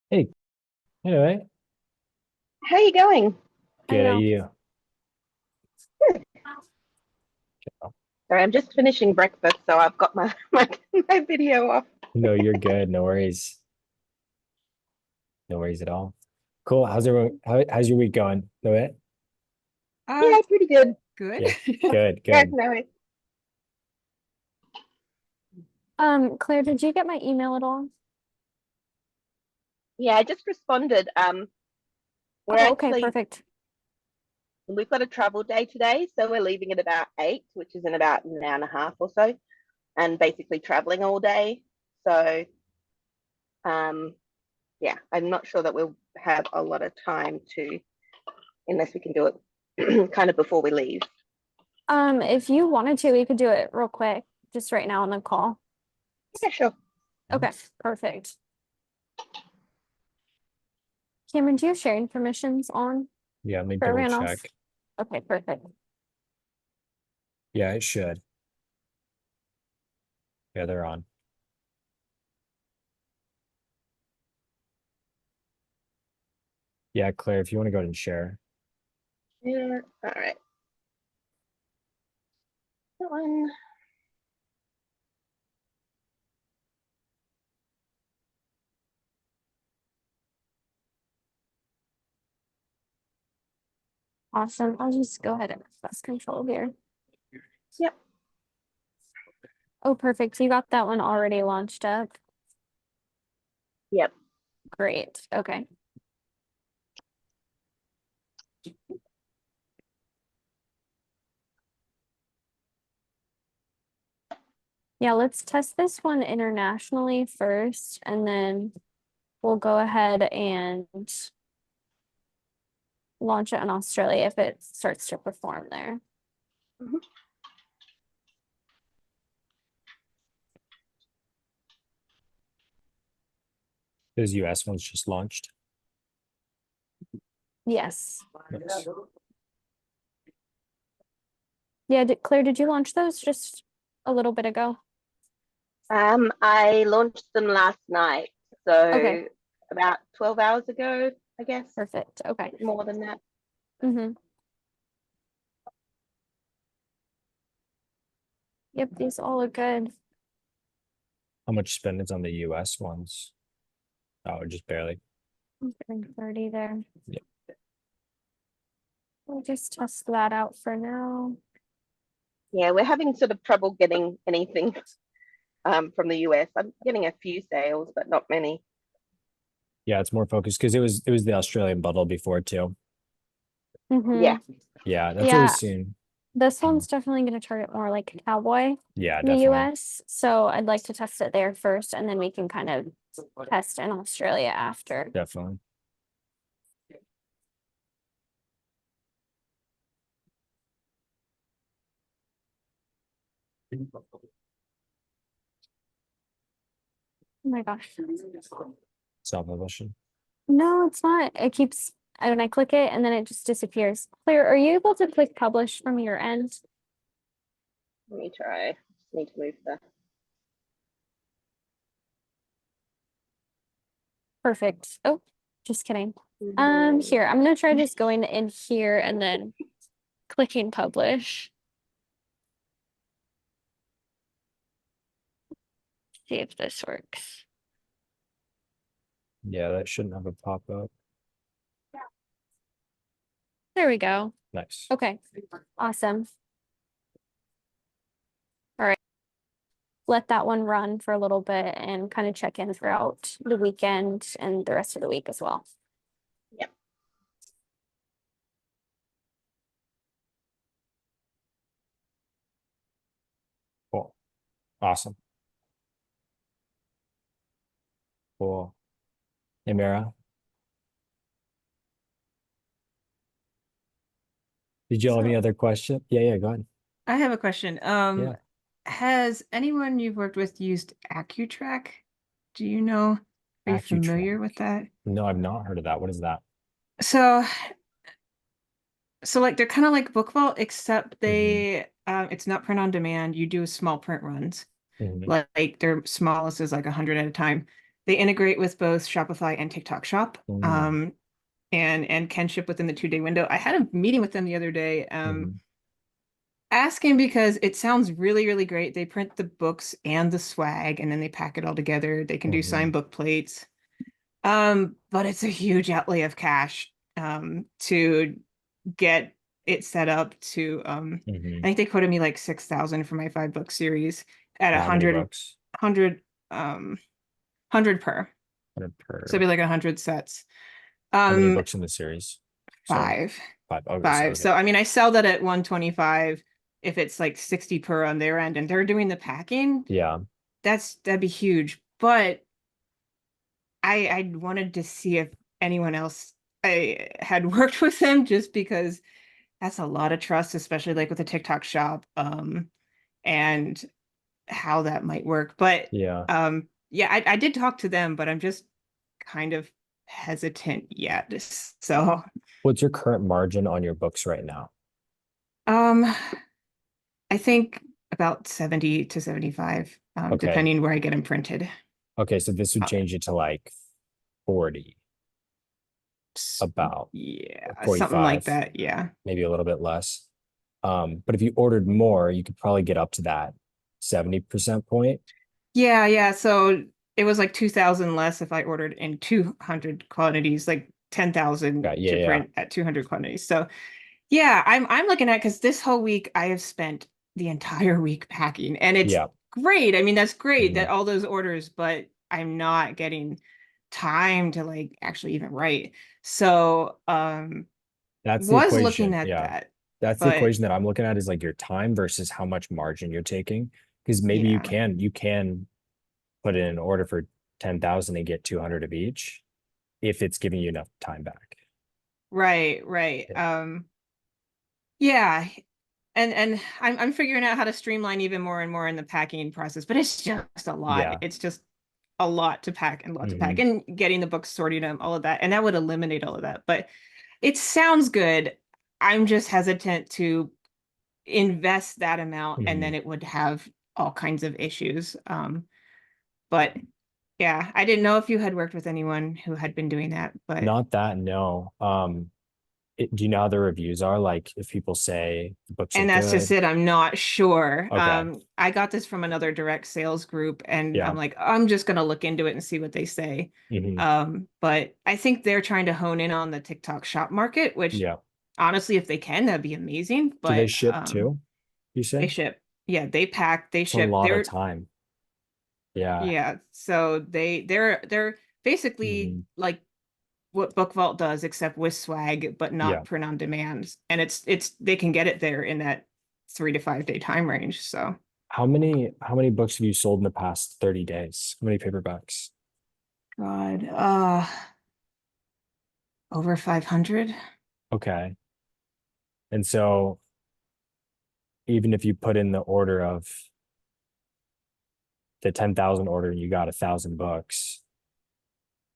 Hey, anyway, How you going? good at I you. Sorry, I'm just finishing breakfast, so I've got my my video off. No, you're good. No worries. No worries at all. Cool. How's everyone? How's your week going? No it? Yeah, pretty good. good. Yeah. Good, Yeah, good. no, Claire, did you get my email at all? yeah, I just responded. We're Oh, okay, actually perfect. we've got a travel day today, so we're leaving at about 8, which is in about an hour and a half or so, and basically traveling all day. So, um, yeah, I'm not sure that we'll have a lot of time to, unless we can do it kind of before we leave. If you wanted to, we could do it real quick, just right now on the call. Yeah, sure. Okay, perfect. Cameron, do you have sharing permissions on Yeah, let me for double everyone else? check. Okay, perfect. Yeah, it should. Yeah, they're on. Yeah, Claire, if you want to go ahead and share. Yeah, all right. That one. Awesome. I'll just go ahead and press control here. Yep. Oh, perfect. You got that one already launched up. Yep. Great. Okay. Yeah, let's test this one internationally first, and then we'll go ahead and launch it in Australia if it starts to perform there. Mhm. Those US ones just launched. Yes. Nice. Yeah, Claire, did you launch those just a little bit ago? I launched them last night, Okay, so about 12 hours ago, I guess, perfect. Okay. more than that. Mm-hmm. Yep, these all look good. How much spend is on the US ones? Oh, just barely. I'm getting 30 there. Yeah. We'll just test that out for now. Yeah, we're having sort of trouble getting anything from the US. I'm getting a few sales, but not many. Yeah, it's more focused because it was the Australian bundle before too. Yeah. Mm-hmm. Yeah, that's what we've Yeah, seen. this one's definitely going to target more like cowboy Yeah, in the definitely. US. So I'd like to test it there first, and then we can kind of test in Australia after. Definitely. Oh my gosh. Self-publishing. No, it's not. It keeps, when I click it and then it just disappears. Claire, are you able to click publish from your end? Let me try. Just need to move the. Perfect. Oh, just kidding. Mhm. Here, I'm gonna try just going in here and then clicking publish. See if this works. Yeah, that shouldn't have a pop-up. There we go. Nice. Okay, awesome. All right, let that one run for a little bit and kind of check in throughout the weekend and the rest of the week as well. Yep. Cool. Awesome. Cool. Hey, Mara, did you have any So other question? Yeah, yeah, go ahead. I have a question. Yeah. Has anyone you've worked with used AccuTrack? Do you know? Are you AccuTrack. familiar with that? No, I've not heard of that. What is that? So, so like they're kind of like Book Vault, except Hmm. it's not print on demand. You do small print runs. Hmm. Like their smallest is like 100 at a time. They integrate with both Shopify and TikTok Shop. Mm. And can ship within the 2-day window. I had a meeting with them the other day, Mhm. asking because it sounds really, really great. They print the books and the swag, and then they pack it all together. They can do signed book plates. But it's a huge outlay of cash to get it set up to I Mhm. think they quoted me like 6,000 for my 5-book series at For a how many books? 100 per. 100 So it'd per. be like 100 sets. How many Um, books in the series? So 5. 5. Okay, so 5. okay. So I mean, I sell that at 125 if it's like 60 per on their end, and they're doing the packing. Yeah. That'd be huge. But I wanted to see if anyone else I had worked with them, just because that's a lot of trust, especially like with a TikTok shop, and how that might work. But Yeah. yeah, I did talk to them, but I'm just kind of hesitant yet. So What's your current margin on your books right now? um I think about 70 to 75, Okay. depending where I get them printed. Okay, so this would Uh, change it to like 40, about yeah, something like 45, that. Yeah. maybe a little bit less. But if you ordered more, you could probably get up to that 70% point. Yeah. So it was like 2,000 less if I ordered in 200 quantities, like 10,000 Okay, yeah, to yeah. print at 200 quantities. So yeah, I'm looking at, because this whole week I have spent the entire week packing, and it's Yeah. great. I mean, that's great that Mhm. all those orders, but I'm not getting time to like actually even write. So That's the was looking equation. at Yeah. that, That's the but equation that I'm looking at is like your time versus how much margin you're taking. Because maybe yeah, you can put in an order for 10,000 and get 200 of each if it's giving you enough time back. right. Yeah. Yeah, and I'm figuring out how to streamline even more and more in the packing process, but it's just a lot. Yeah. It's just a lot to pack and lot to pack, Mhm. and getting the books sorted and all of that, and that would eliminate all of that. But it sounds good. I'm just hesitant to invest that amount, and then Mhm. it would have all kinds of issues. But yeah, I didn't know if you had worked with anyone who had been doing that, but Not that, no. Do you know how the reviews are? Like if people say the books are and that's just good. it. I'm not sure. Okay. I got this from another direct sales group, and Yeah. I'm like, I'm just gonna look into it and see what they say. Hmm. But I think they're trying to hone in on the TikTok shop market, which Yeah. honestly, if they can, that'd be amazing. Do they But ship too? You they said ship. Yeah, they pack, they it's a ship. lot of time. Yeah. Yeah, so they're basically Hmm. like what Book Vault does, except with swag, but Yeah. not print on demand. And it's they can get it there in that 3 to 5 day time range. So How many books have you sold in the past 30 days? How many paperbacks? God, over 500. Okay. And so even if you put in the order of the 10,000 order and you got 1,000 books,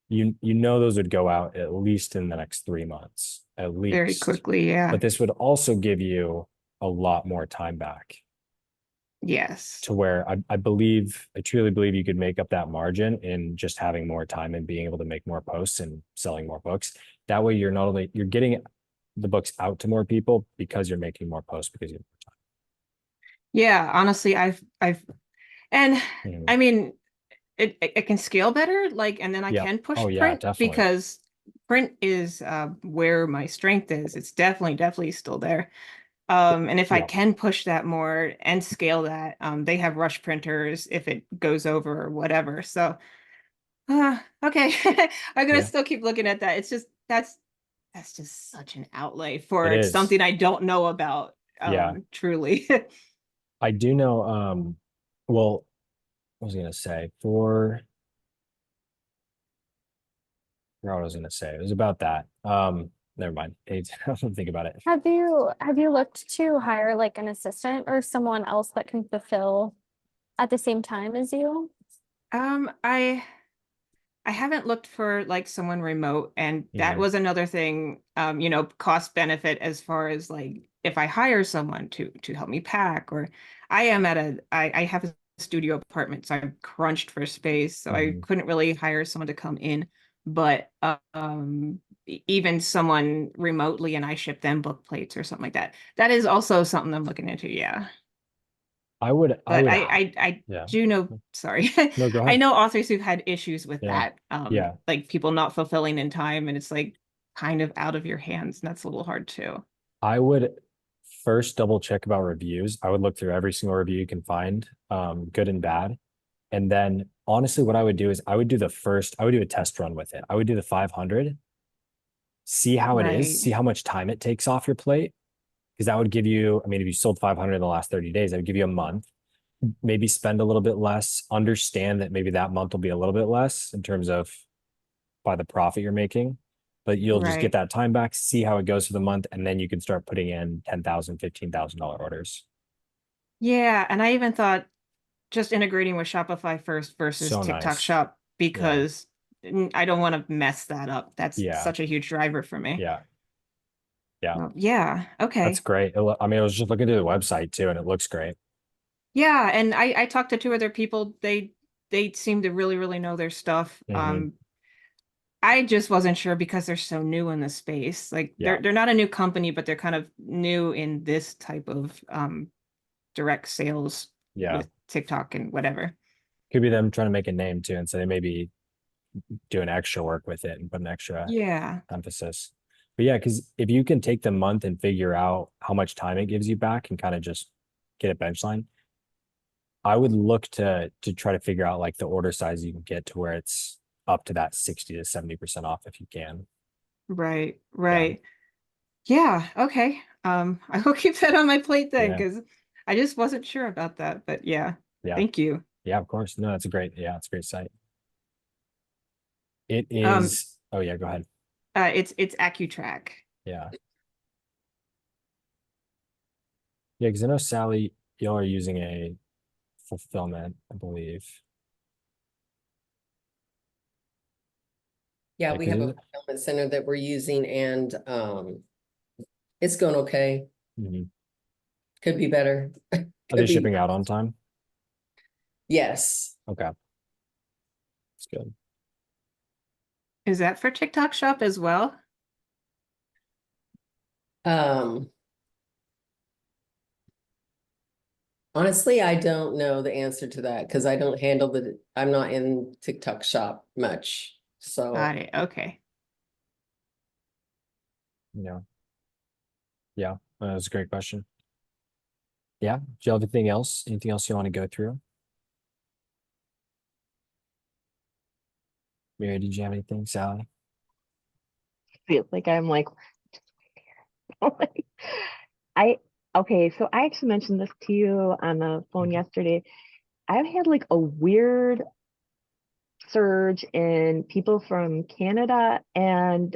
you know those would go out at least in the next 3 months, at Very least. quickly. Yeah. But this would also give you a lot more time back Yes. to where I truly believe you could make up that margin in just having more time and being able to make more posts and selling more books. That way you're not only you're getting the books out to more people because you're making more posts because you have Yeah. Honestly, and more time. I mean, it can scale better, like, and then I Yeah. can push Oh yeah, print, definitely. because print is where my strength is. It's definitely still there. And if I Yeah. can push that more and scale that, they have rush printers if it goes over or whatever. So, okay, I'm gonna Yeah. still keep looking at that. It's just that's just such an outlay It for is. something I don't know about. Yeah. Truly. I do know well, what was I gonna say? What I was gonna say. It was about that. Never mind. I don't think about it. Have you looked to hire like an assistant or someone else that can fulfill at the same time as you? Um, I I haven't looked for like someone remote, and that Hmm. was another thing, cost benefit, as far as like if I hire someone to help me pack, or I have a studio apartment, so I'm crunched for space, so I Mhm. couldn't really hire someone to come in. But even someone remotely, and I ship them book plates or something like that. That is also something I'm looking into. Yeah. I But would, I yeah. do know, sorry, No, go I ahead. know authors who've had issues with Yeah. that, Yeah. like people not fulfilling in time, and it's like kind of out of your hands, and that's a little hard too. I would first double check about reviews. I would look through every single review you can find, good and bad. And then honestly, what I would do is I would do a test run with it. I would do the 500, see how it is, Right, see how much time it takes off your plate. Because that would give you, I mean, if you sold 500 in the last 30 days, that would give you a month. Maybe spend a little bit less, understand that maybe that month will be a little bit less in terms of by the profit you're making, but you'll just get right. that time back, see how it goes for the month, and then you can start putting in $10,000, $15,000 orders. Yeah, and I even thought just integrating with Shopify first versus So TikTok nice. Shop, Yeah. because I don't want to mess that up. That's Yeah. such a huge driver for me. Yeah. Yeah. Well, yeah, That's okay. great. I mean, I was just looking through the website too, and it looks great. Yeah, and I talked to two other people. They seem to really, really know their stuff. Hmm. I just wasn't sure because they're so new in the space. Like Yeah. they're not a new company, but they're kind of new in this type of direct sales Yeah. with TikTok and whatever. Could be them trying to make a name too. And so they maybe do an extra work with it and put an extra Yeah, emphasis. But yeah, because if you can take the month and figure out how much time it gives you back and kind of just get a bench line, I would look to try to figure out like the order size you can get to where it's up to that 60 to 70% off if you can. right, Yeah. right. Yeah, okay. I will keep that on my plate then Yeah. because I just wasn't sure about that. But yeah, Yeah. thank you. Yeah, of course. No, that's a great, yeah, it's a great site. It Um, is, oh yeah, go ahead. it's AccuTrack. Yeah. Yeah, because I know Sally, y'all are using a fulfillment, I believe. Yeah, Yeah, we because have a fulfillment center that we're using and it's going okay. Could be better. are they Could be, shipping out on time? yes. Okay. That's good. Is that for TikTok Shop as well? Um Honestly, I don't know the answer to that because I don't handle I'm not in TikTok Shop much. So Got it. Okay. Yeah. Yeah. That's a great question. Yeah. Do you have anything else? Anything else you want to go through? Mary, did you have anything, Sally? Feel like I'm like, I okay, so I actually mentioned this to you on the phone yesterday. I've had like a weird surge in people from Canada and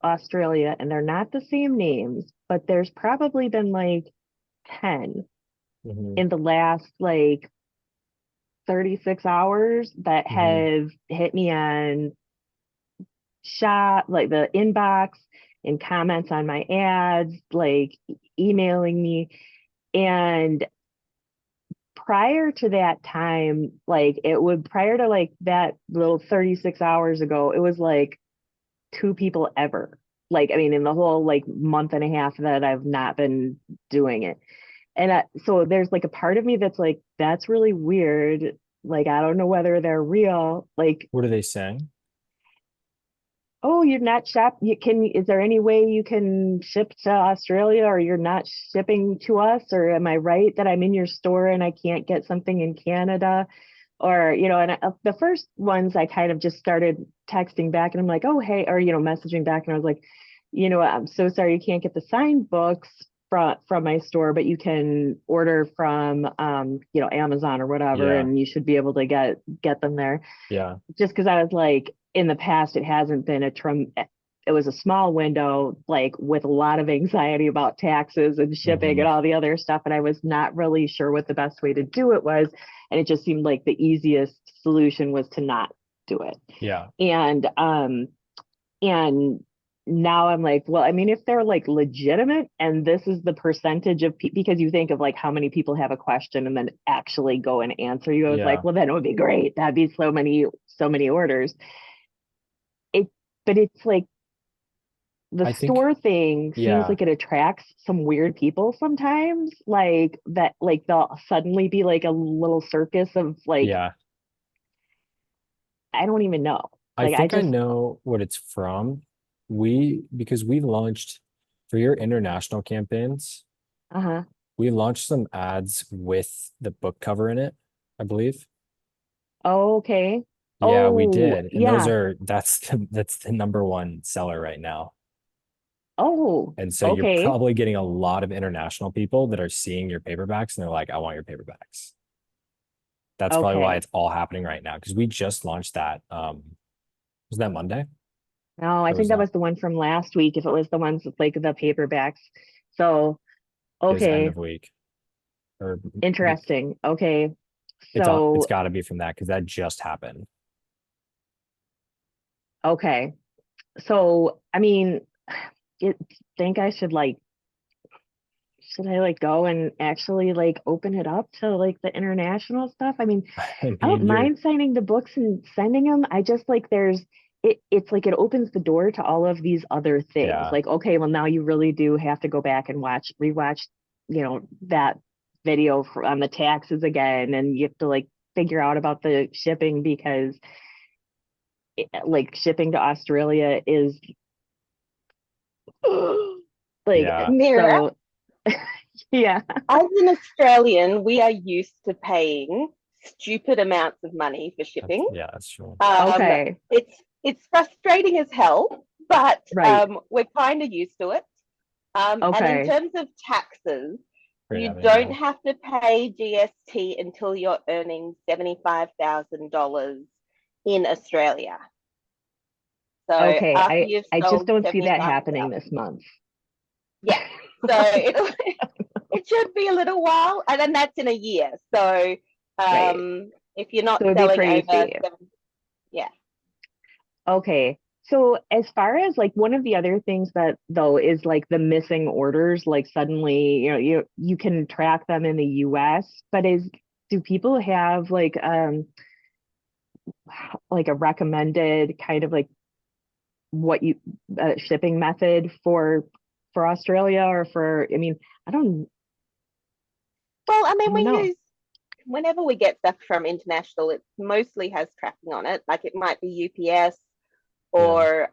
Australia, and they're not the same names, but there's probably been like 10 Mm-hmm. in the last like 36 hours that Mm-hmm. have hit me on shop, like the inbox and comments on my ads, like emailing me. And prior to that time, like it would, prior to like that little 36 hours ago, it was like two people ever. Like, I mean, in the whole like month and a half that I've not been doing it. And so there's like a part of me that's like, that's really weird. Like, I don't know whether they're real. Like, What are they saying? oh, you're not you can, is there any way you can ship to Australia, or you're not shipping to us? Or am I right that I'm in your store and I can't get something in Canada? Or, and the first ones I kind of just started texting back and I'm like, oh, hey, or, messaging back. And I was like, I'm so sorry you can't get the signed books from my store, but you can order from, Amazon or whatever, Yeah. and you should be able to get them there. Yeah. Just because I was like, in the past, it hasn't been it was a small window, like with a lot of anxiety about taxes and shipping Mm-hmm. and all the other stuff. And I was not really sure what the best way to do it was. And it just seemed like the easiest solution was to not do it. Yeah. And now I'm like, well, I mean, if they're like legitimate and this is the percentage of people, because you think of like how many people have a question and then actually go and answer you. I was Yeah. like, well, then it would be great. That'd be so many orders. It, but it's like the I think, store thing seems yeah, like it attracts some weird people sometimes, like that, like they'll suddenly be like a little circus of like, yeah. I don't even know. I Like I think I just, know what it's from. Because we launched for your international campaigns, uh-huh. we launched some ads with the book cover in it, I believe. Oh, okay. Yeah, we Oh, did. And yeah. that's the number one seller right now. Oh, And so you're okay. probably getting a lot of international people that are seeing your paperbacks and they're like, I want your paperbacks. That's probably why Okay. it's all happening right now because we just launched that. Was that Monday? No, I Or think was that that was the one from last week, if it was the ones with like the paperbacks. So, it was end okay, of week? Or interesting. Okay. it's So, got to be from that because that just happened. okay. So, I mean, you think I should I like go and actually like open it up to like the international stuff? I mean, I I don't mean, mind signing the books and sending them. I just like it's like it opens the door to all of these other things. yeah, Like, okay, well now you really do have to go back and rewatch, that video on the taxes again, and you have to like figure out about the shipping because like shipping to Australia is like yeah, Mira, so yeah. as an Australian, we are used to paying stupid amounts of money for shipping. that's true. Um, Okay, it's frustrating as hell, but right. we're kind of used to it. And in Okay. terms of taxes, Great you having you don't on. have to pay GST until you're earning $75,000 in Australia. So Okay, after I you've I just sold don't see that happening 75,000, this month. yeah. So it should be a little while, and then that's in a year. So Right. if you're So not it'd be selling over crazy. yeah. Okay. So as far as like one of the other things that though is like the missing orders, like suddenly, you can track them in the US, but do people have like a recommended kind of like what you shipping method for Australia or for, I mean, Well, I I mean, don't know. whenever we get stuff from international, it mostly has tracking on it. Like it might be UPS Yeah, or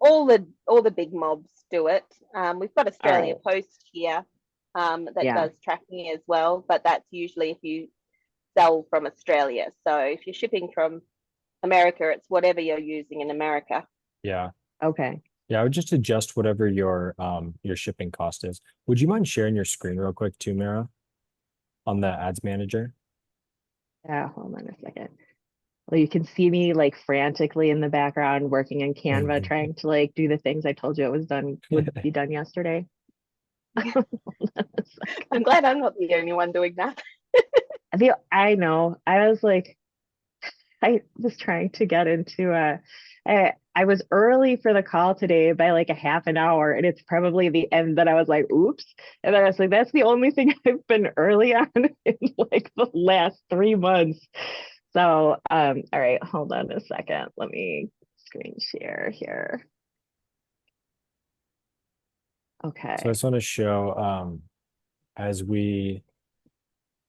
all the big mobs do it. We've got All Australia right. Post here that Yeah. does tracking as well, but that's usually if you sell from Australia. So if you're shipping from America, it's whatever you're using in America. yeah. Okay. Yeah, I would just adjust whatever your shipping cost is. Would you mind sharing your screen real quick too, Mara, on the ads manager? Yeah, hold on a second. Well, you can see me like frantically in the background working in Canva, trying to like do the things I told you would be done yesterday. Hold on a I'm second. glad I'm not the only one doing that. I know. I was trying to get into I was early for the call today by like a half an hour, and it's probably the end that I was like, oops. And then I was like, that's the only thing I've been early on in like the last 3 months. So, all right, hold on a second. Let me screen share here. So I Okay. just want to show as we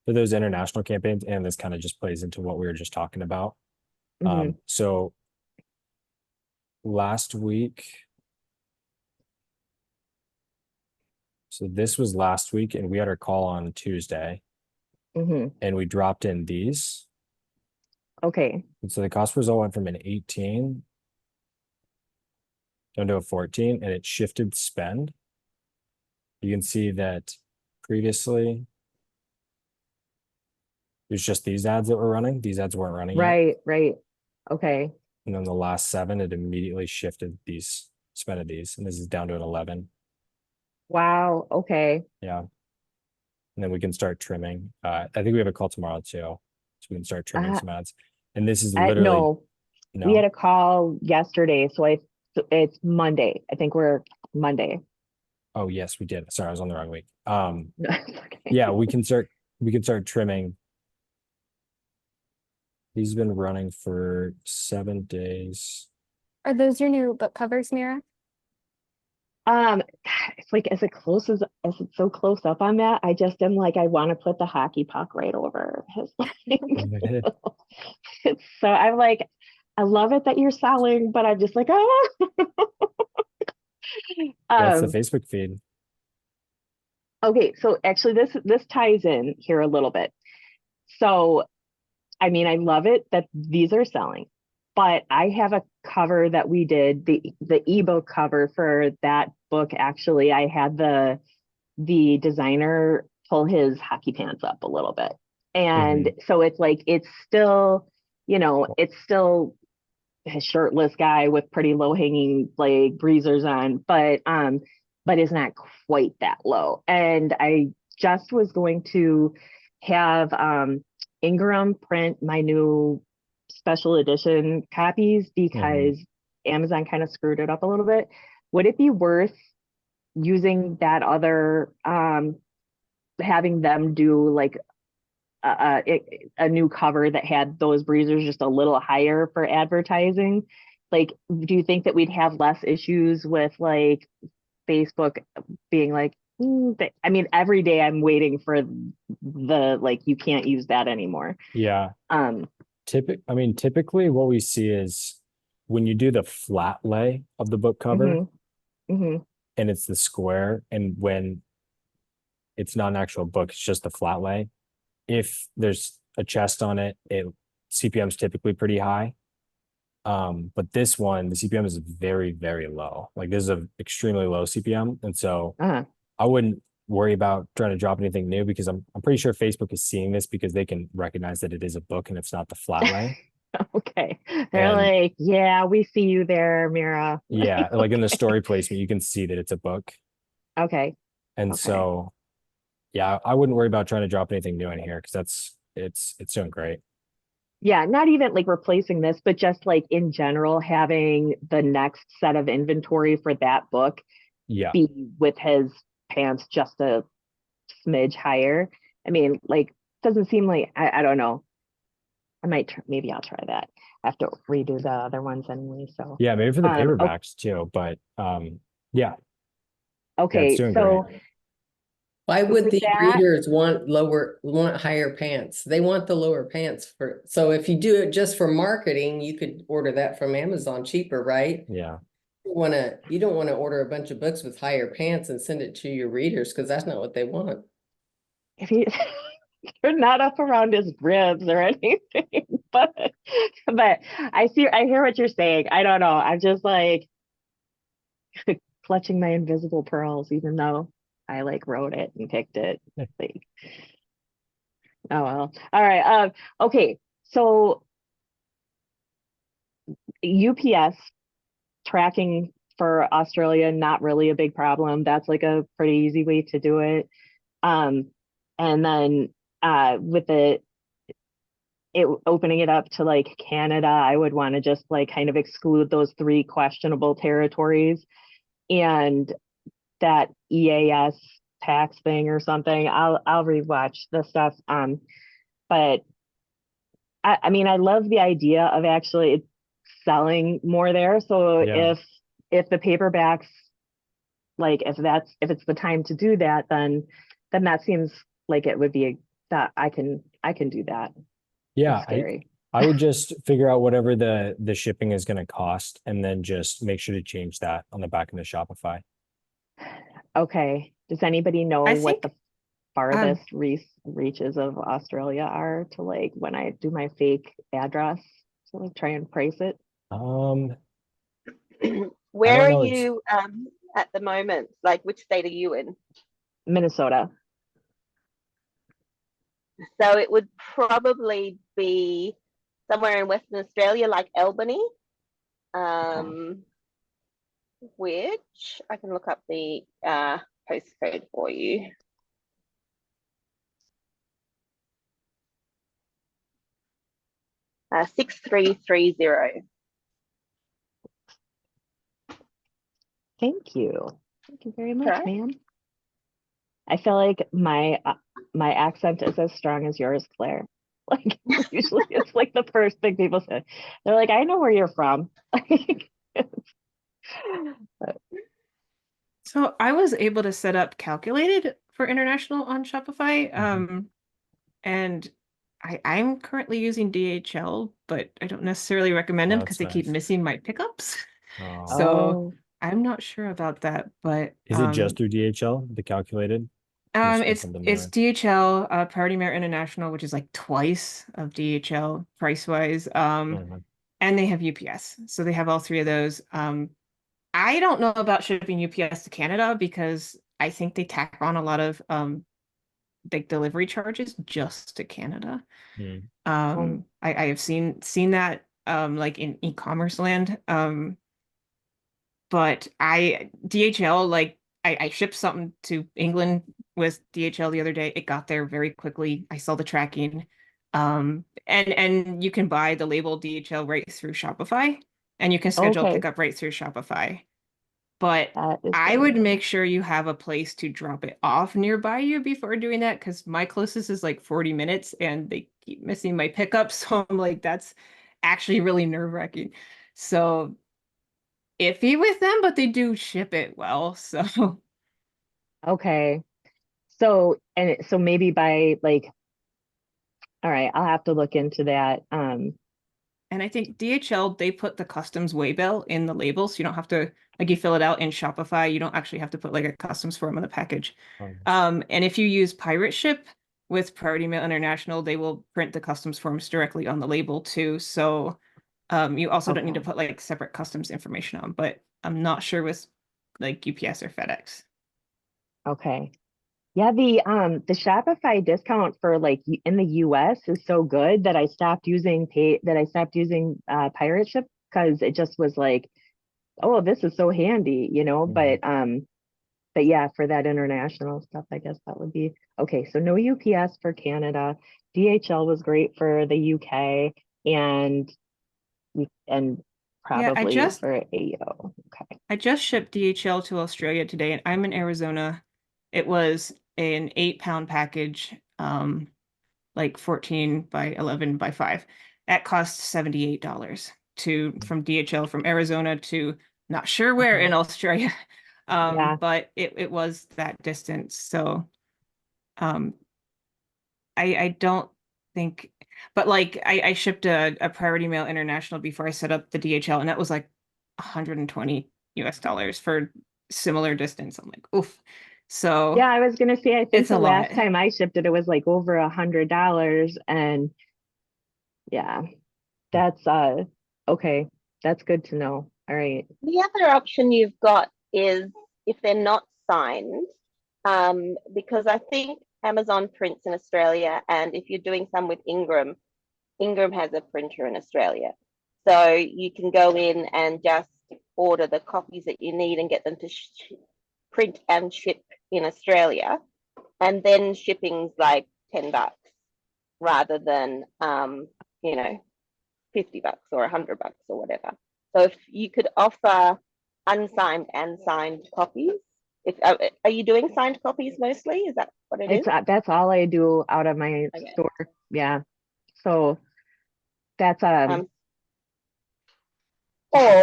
for those international campaigns, and this kind of just plays into what we were just talking about. Hmm. So last week, so this was last week, and we had our call on Tuesday, Hmm. and we dropped in these. Okay. And so the cost per result went from an 18 down to a 14, and it shifted spend. You can see that previously it was just these ads that were running. These ads weren't running yet. Right, right. Okay. And then the last 7, it immediately shifted these, spend of these, and this is down to an 11. Wow. Okay. Yeah. And then we can start trimming. I think we have a call tomorrow too. So we can start trimming Uh, some ads. And this is I literally, no, we had a call yesterday, so I it's Monday. I think we're Monday. Oh, yes, we did. Sorry, I was on the wrong week. Okay. Yeah, we can start trimming. These have been running for 7 days. Are those your new book covers, Mira? It's like as it's so close up on that, I just am like, I want to put the hockey puck right over his leg. It's so I'm like, I love it that you're selling, but I'm just like, ah. That's the Um, Facebook feed. okay, so actually this ties in here a little bit. So I mean, I love it that these are selling, but I have a cover that we did, the ebook cover for that book. Actually, I had the designer pull his hockey pants up a little bit. And so it's like it's still, it's still a shirtless guy with pretty low hanging like breezers on, but it's not quite that low. And I just was going to have Ingram print my new special edition copies because Amazon kind of screwed it up a little bit. Would it be worth using that other having them do like a new cover that had those breezers just a little higher for advertising? Like, do you think that we'd have less issues with like Facebook being like, I mean, every day I'm waiting for the like, you can't use that anymore. Yeah. Typically what we see is when you do the flat lay of the book cover and it's the square, and when it's not an actual book, it's just the flat lay. If there's a chest on it, CPM is typically pretty high. But this one, the CPM is very, very low. Like this is an extremely low CPM. And so I wouldn't worry about trying to drop anything new because I'm pretty sure Facebook is seeing this because they can recognize that it is a book and it's not the flat lay. Okay. They're like, yeah, we see you there, Mira. Yeah, like in the story placement, you can see that it's a book. Okay. And so yeah, I wouldn't worry about trying to drop anything new in here because it's doing great. Yeah, not even like replacing this, but just like in general, having the next set of inventory for that book be with his pants just a smidge higher. I mean, like, doesn't seem like, I don't know. I might, maybe I'll try that. I have to redo the other ones anyway. So, yeah, maybe for the paperbacks too. But yeah. Okay, it's doing so great. Why would the that, readers want higher pants? They want the lower pants so if you do it just for marketing, you could order that from Amazon cheaper, right? Yeah. You don't want to order a bunch of books with higher pants and send it to your readers because that's not what they want. if you're not up around his ribs or anything, but I hear what you're saying. I don't know. I'm just like clutching my invisible pearls, even though I like wrote it and picked it. Like, oh well. All right. Okay. So UPS tracking for Australia, not really a big problem. That's like a pretty easy way to do it. And then with it opening it up to like Canada, I would want to just like kind of exclude those 3 questionable territories and that EAS tax thing or something. I'll rewatch the stuff. But I mean, I love the idea of actually selling more there. So if the paperbacks, like if it's the time to do that, then that seems like it would be that I can do that. Yeah, scary. I would just figure out whatever the shipping is going to cost and then just make sure to change that on the back end of Shopify. Okay. Does anybody know I what the think farthest reaches of Australia are to like when I do my fake address to like try and price it? Where don't are know, you at the moment? Like, which state are you in? Minnesota. So it would probably be somewhere in Western Australia, like Albany, which I can look up the postcode for you. Uh, 6330. Thank you. Thank you very much, Right. ma'am. I feel like my accent is as strong as yours, Claire. Like usually it's like the first thing people say. They're like, I know where you're from. So I was able to set up calculated for international on Shopify. And I'm currently using DHL, but I don't necessarily recommend them because That's they keep nice. missing my pickups. Oh. So Oh, I'm not sure about that, but Is it just through DHL, the calculated? Something it's more. DHL, Priority Mail International, which is like twice of DHL price wise. Mhm. And they have UPS, so they have all three of those. I don't know about shipping UPS to Canada because I think they tack on a lot of like delivery charges just to Canada. Mm. I have seen that like in e-commerce land. But DHL, like I shipped something to England with DHL the other day. It got there very quickly. I saw the tracking. And you can buy the label DHL right through Shopify, and you can schedule okay. pickup right through Shopify. But That is I very would nice. make sure you have a place to drop it off nearby you before doing that, because my closest is like 40 minutes and they keep missing my pickup. So I'm like, that's actually really nerve-wracking. So iffy with them, but they do ship it well. So Okay. So maybe by like, all right, I'll have to look into that. and I think DHL, they put the customs waybill in the label, so you don't have to, like, you fill it out in Shopify, you don't actually have to put like a customs form on the package. Oh, nice. And if you use Pirate Ship with Priority Mail International, they will print the customs forms directly on the label too. So you also don't need to Okay. put like separate customs information on, but I'm not sure with like UPS or FedEx. Okay. Yeah, the Shopify discount for like in the US is so good that I stopped using Pirate Ship because it just was like, oh, this is so handy, you know, Mhm. but yeah, for that international stuff, I guess that would be okay. So no UPS for Canada. DHL was great for the UK and and Yeah, probably for AO. Okay. I just shipped DHL to Australia today, and I'm in Arizona. It was an 8-pound package, like 14 by 11 by 5. That cost $78 to from DHL from Arizona to not sure where Okay. in Australia. Yeah. But it was that distance. So um I don't think, but like I shipped a Priority Mail International before I set up the DHL, and that was like 120 US dollars for similar distance. I'm like, oof. Yeah, So I was gonna say, I think it's a the lot. last time I shipped it, it was like over $100. And yeah, that's okay. That's good to know. All right. The other option you've got is if they're not signed, because I think Amazon prints in Australia, and if you're doing some with Ingram, Ingram has a printer in Australia. So you can go in and just order the copies that you need and get them to print and ship in Australia. And then shipping's like $10 rather than, you know, $50 or $100 or whatever. So if you could offer unsigned and signed copies, if are you doing signed copies mostly? Is that what it is? It's that's all I do out of my Okay. store. Yeah. So that's Or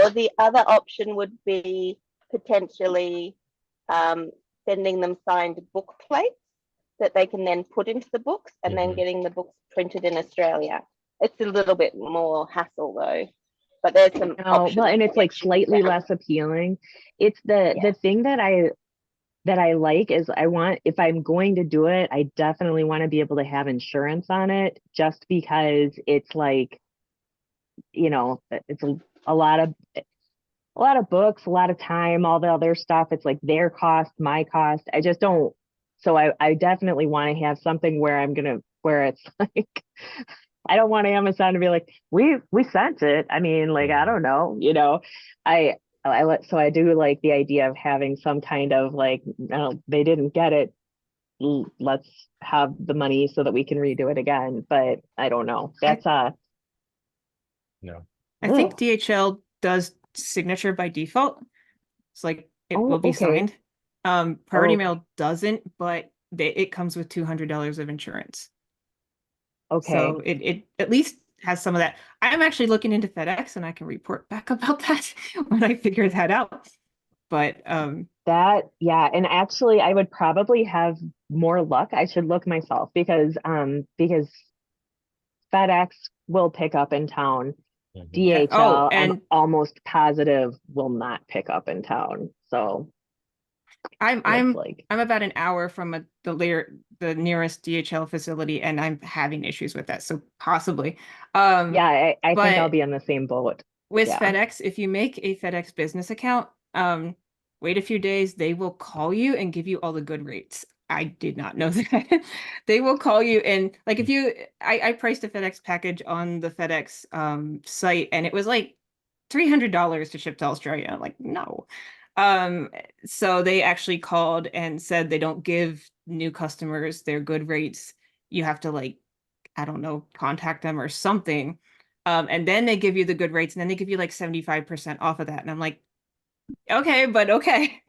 the other option would be potentially sending them signed book plates that they can then put into the books and then Mhm. getting the books printed in Australia. It's a little bit more hassle though, but there's some well, options and to it's like get shipping slightly down. less appealing. It's the Yeah. thing that I like is I want, if I'm going to do it, I definitely want to be able to have insurance on it just because it's like, you know, it's a lot of books, a lot of time, all the other stuff. It's like their cost, my cost. I just don't. So I definitely want to have something where where it's like, I don't want Amazon to be like, we sent it. I mean, like, I Mhm. don't know, you know, so I do like the idea of having some kind of like, no, they didn't get it. Let's have the money so that we can redo it again. But I don't know. I, That's No. I think ugh. DHL does signature by default. It's like it Oh, will be okay. signed. Priority Okay. mail doesn't, but it comes with $200 of insurance. Okay. So it at least has some of that. I'm actually looking into FedEx and I can report back about that when I figure that out. But That, yeah, and actually I would probably have more luck. I should look myself because FedEx will pick up in town. Mhm. yeah. Oh, DHL, I'm and almost positive will not pick up in town. So I'm looks I'm like, I'm about an hour from the nearest DHL facility, and I'm having issues with that. So possibly. yeah, I think I'll But be in the same boat. with Yeah. FedEx, if you make a FedEx business account, wait a few days, they will call you and give you all the good rates. I did not know that. They will call you and like if you I priced a FedEx package on the FedEx site and it was like $300 to ship to Australia. I'm like, no. Um, so they actually called and said they don't give new customers their good rates. You have to like, I don't know, contact them or something. And then they give you the good rates and then they give you like 75% off of that. And I'm like, okay, but okay.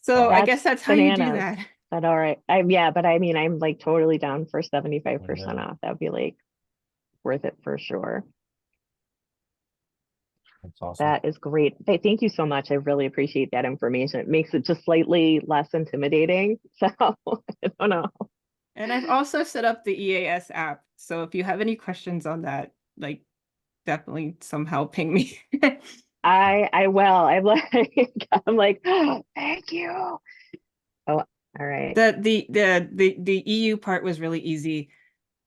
So I Wow. guess That's that's how you do bananas. that. But all right. Yeah, but I mean, I'm like totally down for 75% Yeah, off. That'd be like worth it for sure. that's awesome. That is great. Thank you so much. I really appreciate that information. It makes it just slightly less intimidating. So I don't know. And I've also set up the EAS app. So if you have any questions on that, like definitely somehow ping me. I will. I'm like I'm like, oh, thank you. Oh, all right. The EU part was really easy.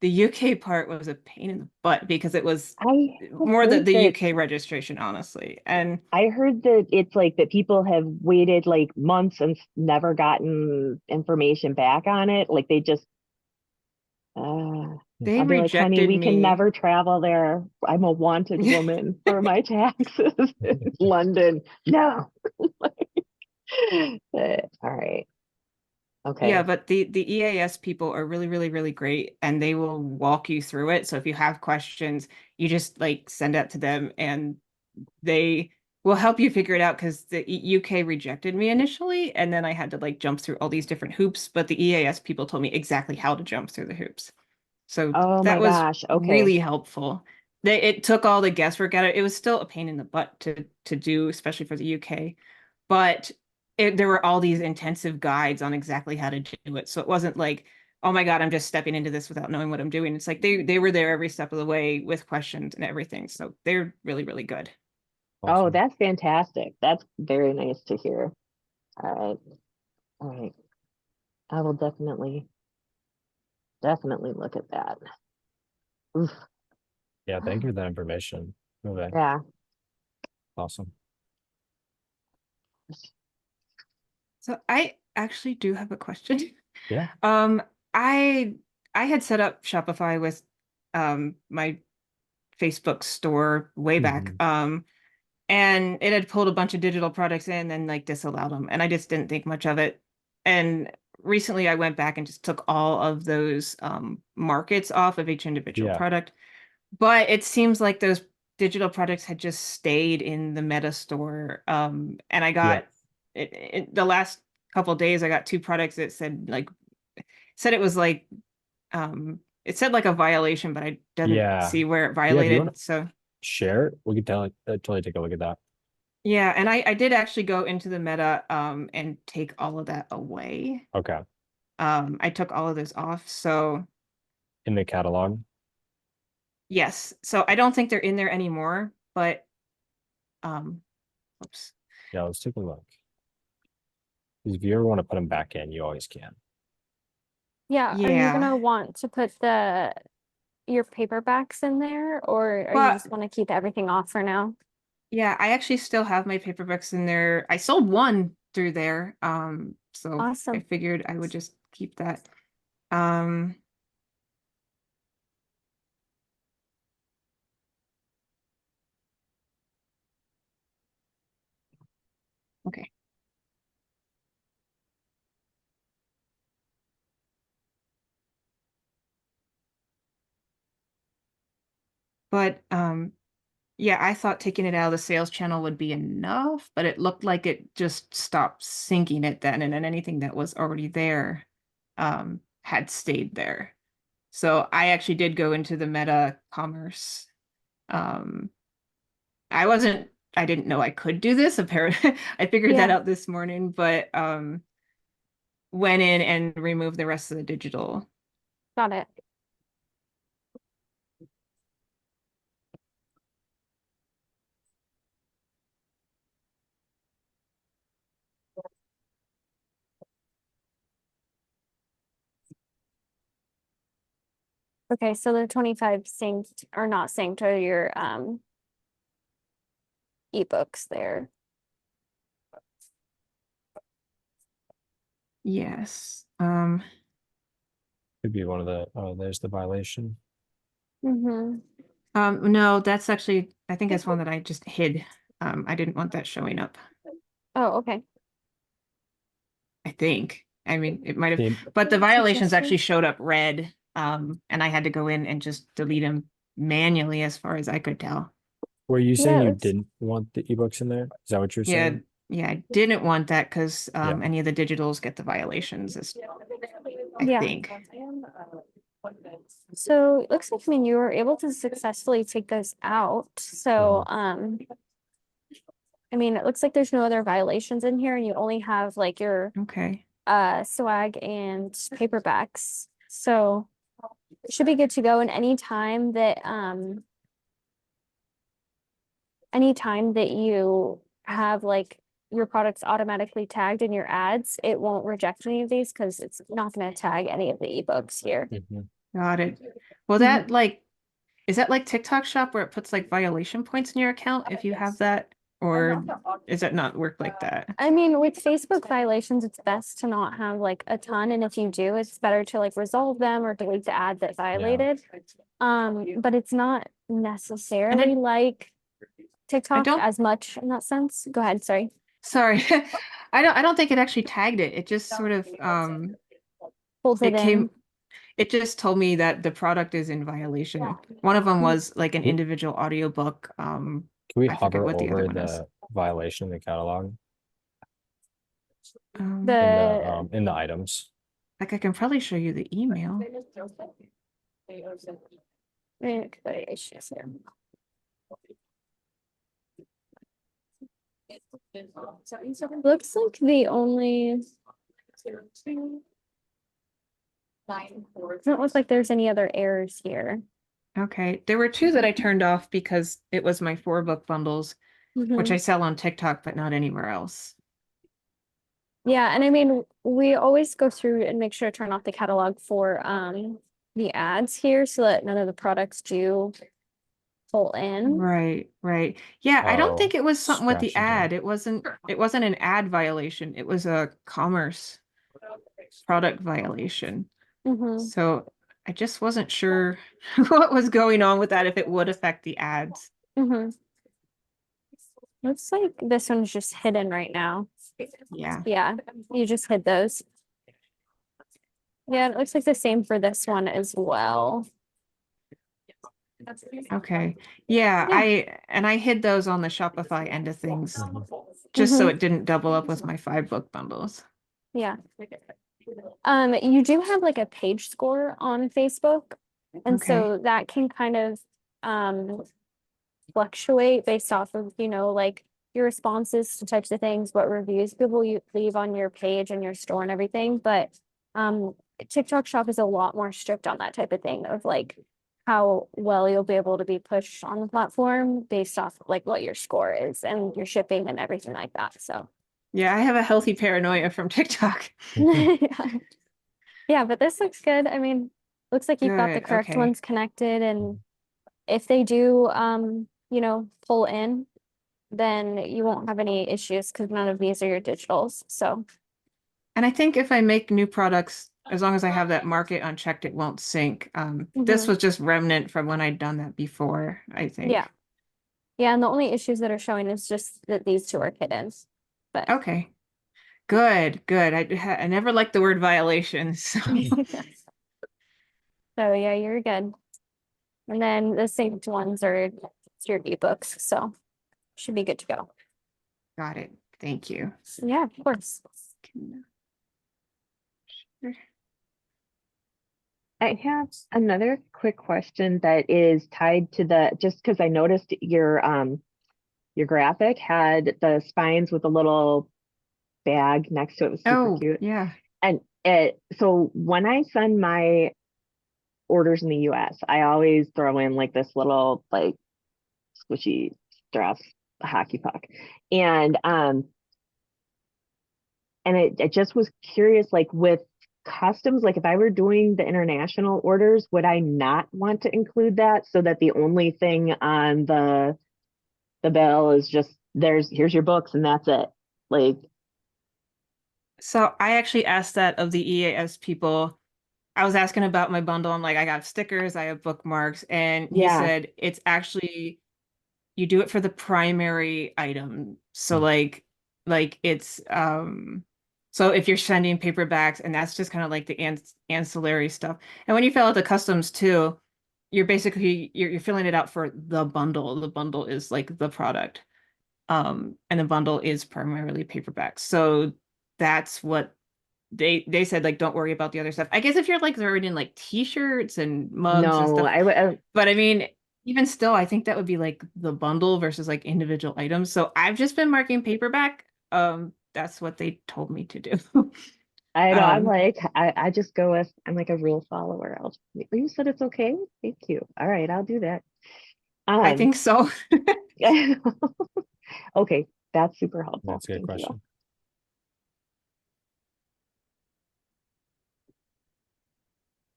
The UK part was a pain in the butt because it was I have more heard the that UK registration, honestly. And I heard that it's like that people have waited like months and never gotten information back on it. Like they just they I'll be like, honey, rejected we can me. never travel there. I'm a wanted woman for my taxes. It's London. No. All right. Yeah, Okay. but the EAS people are really, really, really great and they will walk you through it. So if you have questions, you just like send that to them and they will help you figure it out because the UK rejected me initially and then I had to like jump through all these different hoops, but the EAS people told me exactly how to jump through the hoops. So Oh that my was gosh. Okay. really helpful. It took all the guesswork out of it. It was still a pain in the butt to do, especially for the UK. But there were all these intensive guides on exactly how to do it. So it wasn't like, oh my God, I'm just stepping into this without knowing what I'm doing. It's like they were there every step of the way with questions and everything. So they're really, really good. Oh, Awesome. that's fantastic. That's very nice to hear. All right. All right. I will definitely look at that. Oof. Yeah, thank you for that information. Okay, Yeah. awesome. So I actually do have a question. Yeah. Um, I I had set up Shopify with my Facebook store way back. Mhm. And it had pulled a bunch of digital products in and like disallowed them. And I just didn't think much of it. And recently I went back and just took all of those markets off of each individual Yeah. product. But it seems like those digital products had just stayed in the Meta store. And I Yeah. got the last couple of days, I got two products that said it was like it said like a violation, but I didn't Yeah. see where it Yeah. If you want violated. to So share it, we could totally take a look at that. yeah, and I did actually go into the meta and take all of that away. Okay. I took all of those off. So In the catalog. yes. So I don't think they're in there anymore, but um oops. Yeah, let's take a look. If you ever want to put them back in, you always can. Yeah, are you Yeah. gonna want to put your paperbacks in there, or are you But just want to keep everything off for now? yeah, I actually still have my paperbacks in there. I sold one through there. So I Awesome. figured I would just keep that. Um okay. But Yeah, I thought taking it out of the sales channel would be enough, but it looked like it just stopped syncing it then, and then anything that was already there had stayed there. So I actually did go into the Meta Commerce. Um, I didn't know I could do this. Apparently, I figured that Yeah. out this morning, but went in and removed the rest of the digital. Got it. Okay, so the 25 synced or not synced are your ebooks there. Yes. Could be one of the, oh, there's the violation. Mm-hmm. No, that's actually, I think it's one that I just hid. I didn't want that showing up. Oh, okay. I think. I mean, it might have, The- but the violations Interesting. actually showed up red. And I had to go in and just delete them manually as far as I could tell. Were you Yeah, saying it you looks- didn't want the ebooks in there? Is that what you're Yeah, saying? yeah, I didn't want that because Yeah. any of the digitals get the violations, I Yeah. think. So it looks like, I mean, you were able to successfully take those out. So, I mean, it looks like there's no other violations in here and you only have like your Okay. swag and paperbacks. So it should be good to go. And anytime that you have like your products automatically tagged in your ads, it won't reject any of these because it's not going to tag any of the ebooks here. Mhm. Got it. Well, that like, is that like TikTok Shop where it puts like violation points in your account if you have that? Or is that not work like that? I mean, with Facebook violations, it's best to not have like a ton, and if you do, it's better to like resolve them or delete the ad that violated. But it's not necessarily like TikTok don't- as much in that sense. Go ahead, sorry. Sorry. I don't think it actually tagged it. It just sort of Pulled it in. it just told me that the product is in violation. One of them was like an Can individual audiobook. can we I forget hover what the other over one is. the violation in the catalog The in the items? Like I can probably show you the email. issues here. Looks like the only. Doesn't look like there's any other errors here. Okay. There were two that I turned off because it was my 4-book bundles, which Mhm. I sell on TikTok, but not anywhere else. Yeah, and I mean, we always go through and make sure to turn off the catalog for the ads here so that none of the products do pull in. Right, right. Yeah, I don't Oh, think it was something with the scratch and dent. ad. It wasn't an ad violation. It was a commerce product violation. Mhm. So I just wasn't sure what was going on with that, if it would affect the ads. Mhm. Looks like this one's just hidden right now. Yeah. Yeah, you just hid those. Yeah, it looks like the same for this one as well. Okay. Yeah, Yeah. I hid those on the Shopify end of things Mhm. just so Mhm. it didn't double up with my 5-book bundles. Yeah. You do have like a page score on Facebook, and Okay. so that can kind of fluctuate based off of, like your responses to types of things, what reviews people you leave on your page and your store and everything. But TikTok Shop is a lot more strict on that type of thing of like how well you'll be able to be pushed on the platform based off like what your score is and your shipping and everything like that. So Yeah, I have a healthy paranoia from TikTok. yeah, but this looks good. I mean, looks like you've got the Good, correct okay. ones connected, and if they do pull in, then you won't have any issues because none of these are your digitals. So And I think if I make new products, as long as I have that market unchecked, it won't sync. This was just remnant from when I'd done that before, I think. yeah. Yeah, and the only issues that are showing is just that these two are hidden. But Okay. Good, good. I never liked the word violations. So. so yeah, you're good. And then the synced ones are your ebooks, so should be good to go. Got it. Thank you. Yeah, of course. I have another quick question that is tied to the, just because I noticed your graphic had the spines with a little bag next to it. It was super cute. Yeah. And so when I send my orders in the US, I always throw in like this little like squishy stress hockey puck. And I just was curious, like with customs, like if I were doing the international orders, would I not want to include that so that the only thing on the bill is just here's your books and that's it? Like, So I actually asked that of the EAS people. I was asking about my bundle. I'm like, I got stickers, I have bookmarks, and he yeah, said it's actually you do it for the primary item. So like it's so if you're sending paperbacks, and that's just kind of like the ancillary stuff. And when you fill out the customs too, you're basically you're filling it out for the bundle. The bundle is like the product. And the bundle is primarily paperbacks. So that's what they said, like, don't worry about the other stuff. I guess if you're like throwing in like t-shirts and mugs and no, stuff, I would. but I mean, even still, I think that would be like the bundle versus like individual items. So I've just been marking paperback. That's what they told me to do. I know. I'm Um, like, I just go with, I'm like a rule follower. You said it's okay. Thank you. All right, I'll do that. I think so. Okay, that's super helpful. That's a good Thank you. question.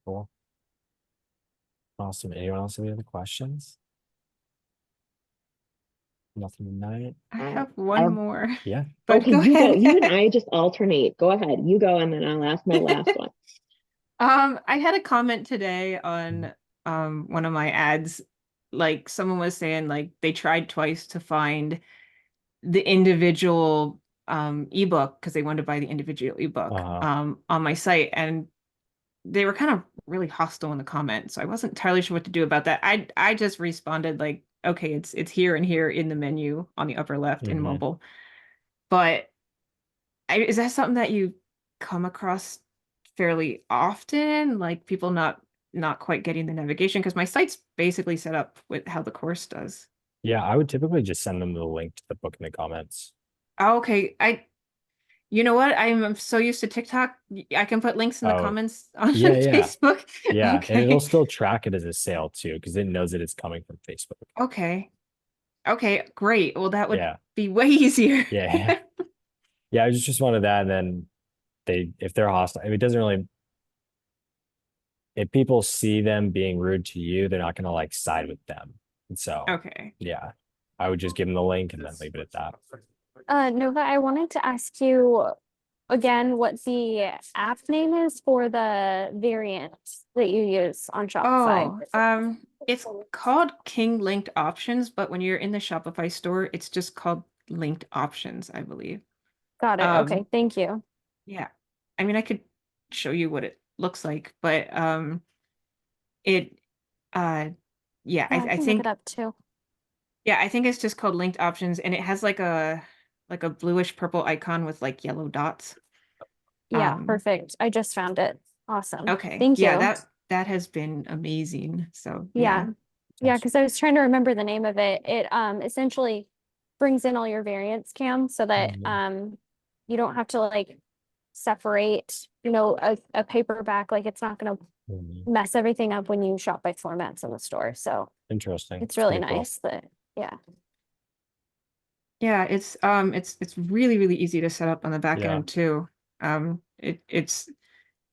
Cool. Awesome. Anyone else have any other questions? Nothing tonight. I Uh, have I one have- more, Yeah. but Okay, go you go. ahead. You and I just alternate. Go ahead. You go, and then I'll ask my last one. I had a comment today on one of my ads. Like someone was saying like they tried twice to find the individual ebook because they wanted to buy the individual ebook on my site, and they were kind of really hostile in the comments. So I wasn't entirely sure what to do about that. I just responded like, okay, it's here and here in the menu on the upper left in Mhm. mobile. But is that something that you come across fairly often? Like people not quite getting the navigation? Because my site's basically set up with how the course does. Yeah, I would typically just send them the link to the book in the comments. Oh, okay. You know what? I'm so used to TikTok. I can put links in the Oh, comments on yeah. Facebook. Yeah, and Okay. it'll still track it as a sale too, because it knows that it's coming from Facebook. Okay. Okay, great. Well, that would Yeah. be way easier. Yeah. Yeah, I just wanted that, and then if they're hostile, I mean, it doesn't really, if people see them being rude to you, they're not gonna like side with them. And so Okay. yeah, I would just give them the link and then leave it at that. Nova, I wanted to ask you again what the app name is for the variant that you use on Shopify. It's called King Linked Options, but when you're in the Shopify store, it's just called Linked Options, I believe. Got it. Okay, thank you. Yeah. I mean, I could show you what it looks like, but it yeah, Yeah, I I can look think it up too. yeah, I think it's just called Linked Options, and it has like a bluish purple icon with like yellow dots. Yeah, Um, perfect. I just found it. Awesome. Okay. Thank Yeah, you. that has been amazing. So Yeah. Yeah, Awesome. because I was trying to remember the name of it. It essentially brings in all your variants, Cam, so that you don't have to like separate, a paperback. Like it's not gonna mess everything up when you shop by formats in the store. So Interesting. it's really pretty cool. nice that yeah, it's really, really easy to set up on the back Yeah. end too. It's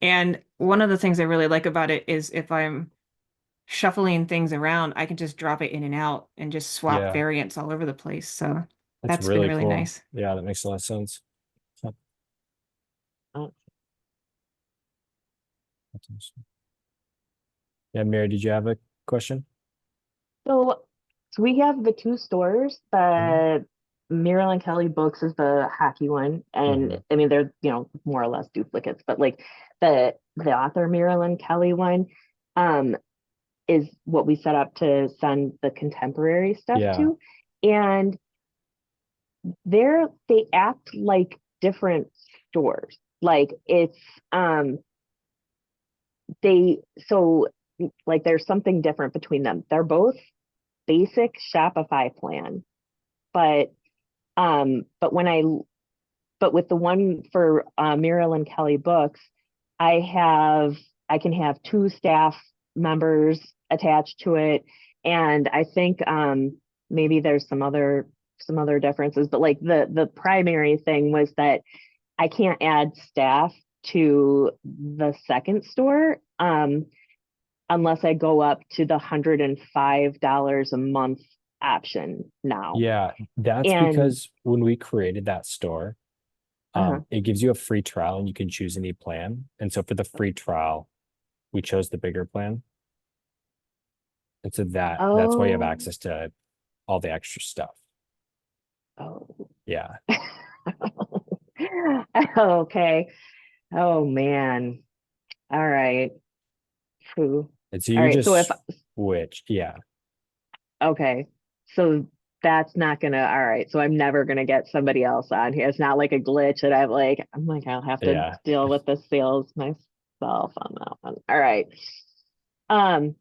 and one of the things I really like about it is if I'm shuffling things around, I can just drop it in and out and just swap Yeah. variants all over the place. So That's that's been really cool. nice. Yeah, that makes a lot of sense. So- Oh. That's awesome. Yeah, Mary, did you have a question? So we have the two stores. The Muriel and Kelly Books is the hockey one, and I mean they're more or less duplicates, but like the author Muriel and Kelly one, is what we set up to send the contemporary stuff Yeah. to. And they act like different stores. Like it's they so like there's something different between them. They're both basic Shopify plan, but when but with the one for Muriel and Kelly books, I can have 2 staff members attached to it, and I think maybe there's some other differences, but like the primary thing was that I can't add staff to the second store unless I go up to the $105 a month option now. Yeah, that's And because when we created that store, uh-huh. it gives you a free trial and you can choose any plan. And so for the free trial, we chose the bigger plan. And so that's why you have Oh, access to all the extra stuff. oh. Yeah. Okay. Oh man. All right. Phew. And so you All can right. So if just switch. Yeah. okay, so that's not gonna. All right. So I'm never gonna get somebody else on here. It's not like a glitch that I'm like I'll have to Yeah. deal with the sales myself on that one. All right. Um.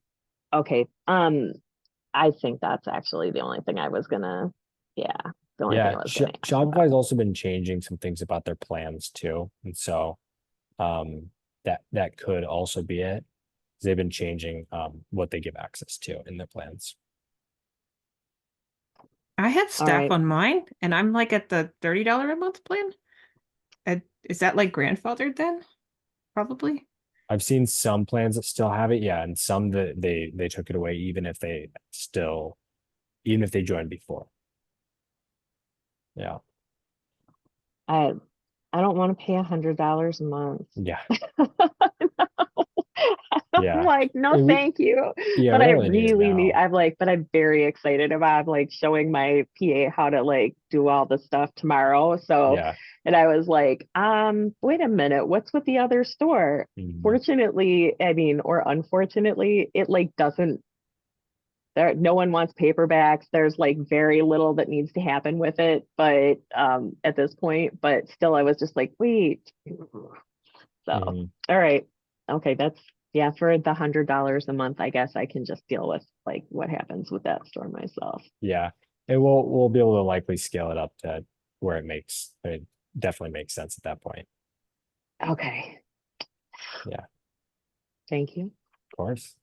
Okay. I think that's actually the only thing I was gonna. Yeah. The only thing Yeah. I was gonna ask Shopify's about. also been changing some things about their plans too. And so that could also be it. They've been changing what they give access to in their plans. I have All staff right. on mine, and I'm like at the $30 a month plan. Is that like grandfathered then? Probably. I've seen some plans that still have it, yeah, and some that they took it away even if they joined before. Yeah. I I don't want to pay $100 a month. Yeah. I'm Yeah. like, no, And thank you. yeah, But we I don't really need it really need, now. but I'm very excited about like showing my PA how to like do all the stuff tomorrow. So, Yeah. and I was like, wait a minute, what's with the other store? Mhm. Fortunately, I mean, or unfortunately, it like doesn't, no one wants paperbacks. There's like very little that needs to happen with it, but at this point, but still I was just like, wait. So, Mhm. all right. Okay, that's yeah, for the $100 a month, I guess I can just deal with like what happens with that store myself. Yeah. And we'll be able to likely scale it up to where it definitely makes sense at that point. Okay. Yeah. Thank you. Of course.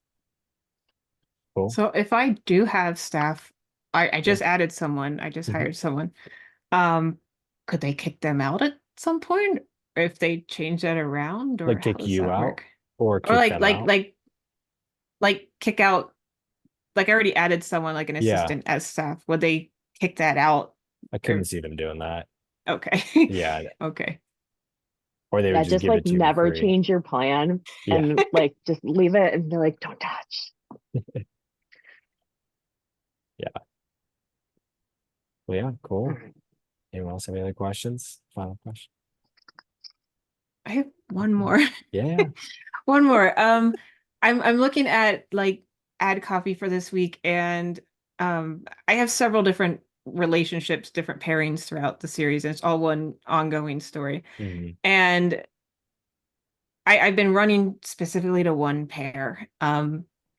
Cool. So if I do have staff, I just added someone, I just Mhm. hired someone. Could they kick them out at some point? Or if they change that around, or Like how kick does you that out work? or Or kick them out. like kick out, like I already added someone like an Yeah. assistant as staff. Would they kick that out? I couldn't see them doing that. Okay. Yeah. Okay. Or they would Yeah, just just give like it to you for never free. change your plan Yeah. and like just leave it and be like, don't touch. Yeah. Well, yeah, All cool. right. Anyone else have any other questions? Final question? I have one more. Yeah. One more. I'm looking at like ad copy for this week, and I have several different relationships, different pairings throughout the series, and it's all one ongoing story. Mhm. And I've been running specifically to one pair.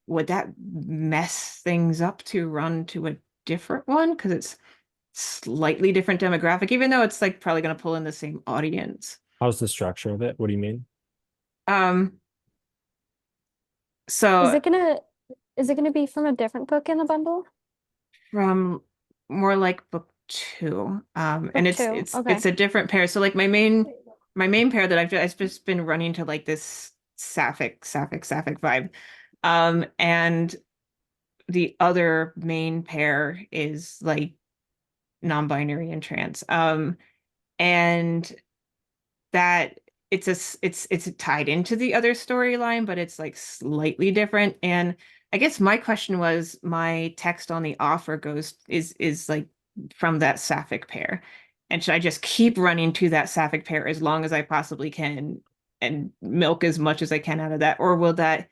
Would that mess things up to run to a different one? Because it's slightly different demographic, even though it's like probably going to pull in the same audience. How's the structure of it? What do you mean? Um, Is so it gonna be from a different book in the bundle? from more like book two, and Book it's two. it's Okay. it's a different pair. So like my main pair that I've just been running to like this sapphic vibe, and the other main pair is like non-binary and trans, and that it's tied into the other storyline, but it's like slightly different. And I guess my question was, my text on the offer is like from that sapphic pair, and should I just keep running to that sapphic pair as long as I possibly can and milk as much as I can out of that, or will that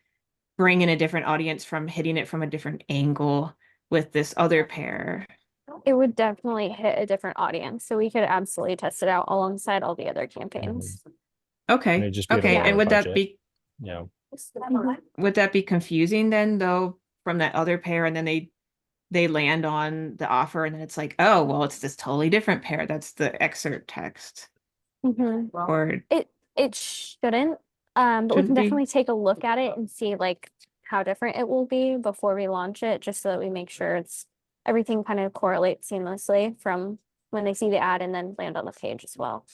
bring in a different audience from hitting it from a different angle with this other pair? It would definitely hit a different audience. So we could absolutely test it out alongside all the other campaigns. Okay. it'd just be at a Okay. lower And would that budget. be You know, would that be confusing then though from that other pair, and then they land on the offer and then it's like, oh well, it's this totally different pair. That's the excerpt text. Or It shouldn't. But we Shouldn't can be? definitely take a look at it and see like how different it will be before we launch it, just so that we make sure it's everything kind of correlates seamlessly from when they see the ad and then land on the page as well.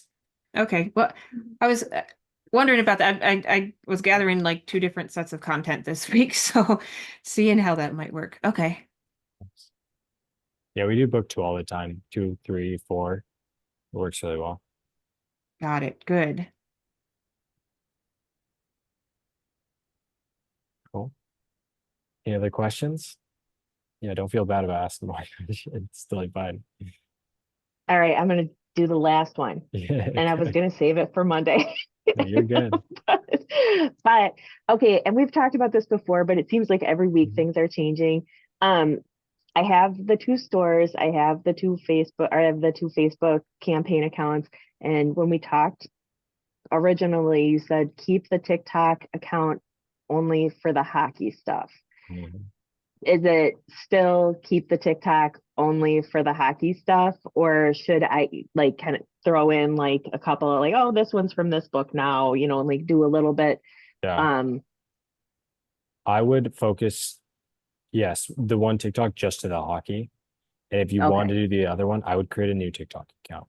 Okay. Well, I was wondering about that. I was gathering like 2 different sets of content this week, so seeing how that might work. Okay. yeah, we do book 2 all the time, 2, 3, 4. It works really well. Got it. Good. Cool. Any other questions? Yeah, don't feel bad about asking more. It's totally fine. All right, I'm gonna do the last one. Yeah, And I was gonna save it for Monday. no, you're good. But okay, and we've talked about this before, but it seems like every week Mhm. things are changing. I have the 2 stores, I have the 2 Facebook campaign accounts. And when we talked originally, you said keep the TikTok account only for the hockey stuff. Mhm. Is it still keep the TikTok only for the hockey stuff, or should I like kind of throw in like a couple of like, oh, this one's from this book now, and like do a little bit? Yeah, I would focus, yes, the one TikTok just to the hockey. And if you want to Okay. do the other one, I would create a new TikTok account.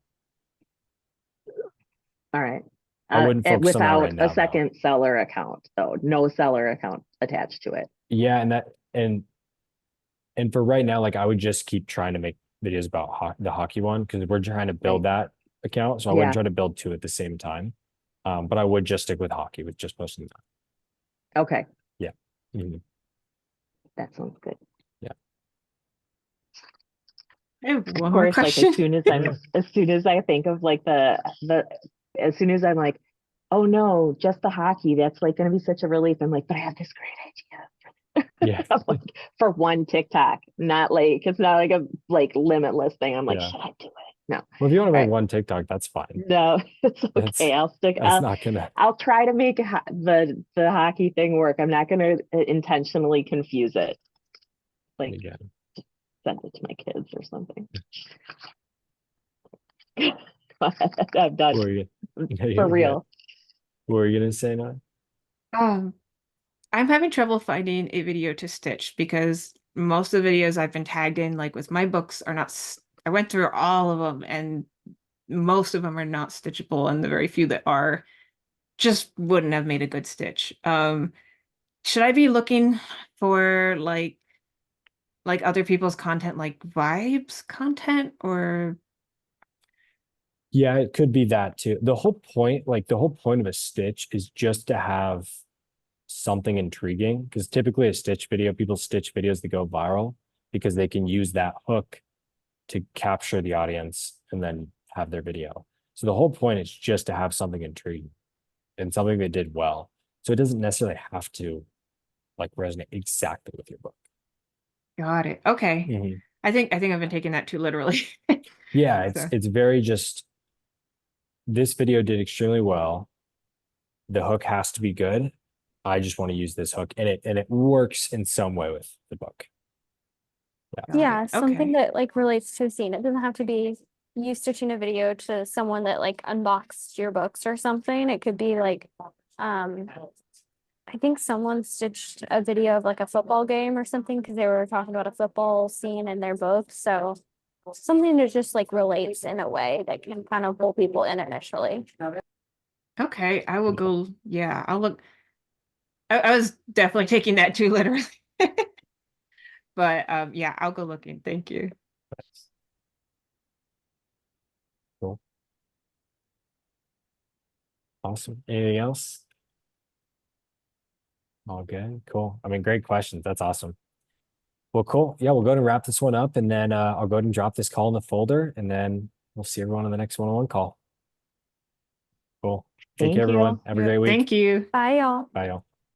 All right. I wouldn't focus on that Without right now, a though. second seller account, though. No seller account attached to it. Yeah, and for right now, like I would just keep trying to make videos about the hockey one because we're trying to build that account. So I wouldn't Yeah. try to build 2 at the same time. But I would just stick with hockey with just posting that. Okay. Mhm. That sounds good. I have one Of more course, like question. as soon as I think of like as soon as I'm like, oh no, just the hockey, that's like gonna be such a relief. I'm like, but I have this great idea. Yeah. I'm like, for one TikTok, not like it's not like a like limitless thing. I'm like, Yeah. should I do it? No. Well, if you want to make Right. one TikTok, that's fine. No, it's okay. That's- That's not gonna. I'll try to make the hockey thing work. I'm not gonna intentionally confuse it. Like Again. send it to my kids or something. I'm done. What were you? No, For you're good. real. What were you gonna say now? I'm having trouble finding a video to stitch because most of the videos I've been tagged in, like with my books, are not. I went through all of them, and most of them are not stitchable, and the very few that are just wouldn't have made a good stitch. Should I be looking for like other people's content, like vibes content, or Yeah, it could be that too. The whole point of a stitch is just to have something intriguing because typically a stitch video, people stitch videos that go viral because they can use that hook to capture the audience and then have their video. So the whole point is just to have something intriguing and something they did well. So it doesn't necessarily have to like resonate exactly with your book. got it? Okay. Mhm. I think I've been taking that too literally. Yeah, So- it's very just this video did extremely well. The hook has to be good. I just want to use this hook and it works in some way with the book. Got Yeah, it. something Okay. that like relates to a scene. It doesn't have to be you stitching a video to someone that like unboxed your books or something. It could be like, I think someone stitched a video of like a football game or something because they were talking about a football scene in their book. So something that just like relates in a way that can kind of pull people in initially. Okay, I will go. Yeah, I'll look. I was definitely taking that too literally. But yeah, I'll go looking. Thank you. Cool. Awesome. Anything else? All good. Cool. I mean, great questions. That's awesome. Well, cool. Yeah, we'll go ahead and wrap this one up and then I'll go ahead and drop this call in the folder and then we'll see everyone on the next one-on-one call. Cool. Take Thank care, everyone. you. Have a Yeah, great week. thank you. Bye, y'all. Bye, y'all.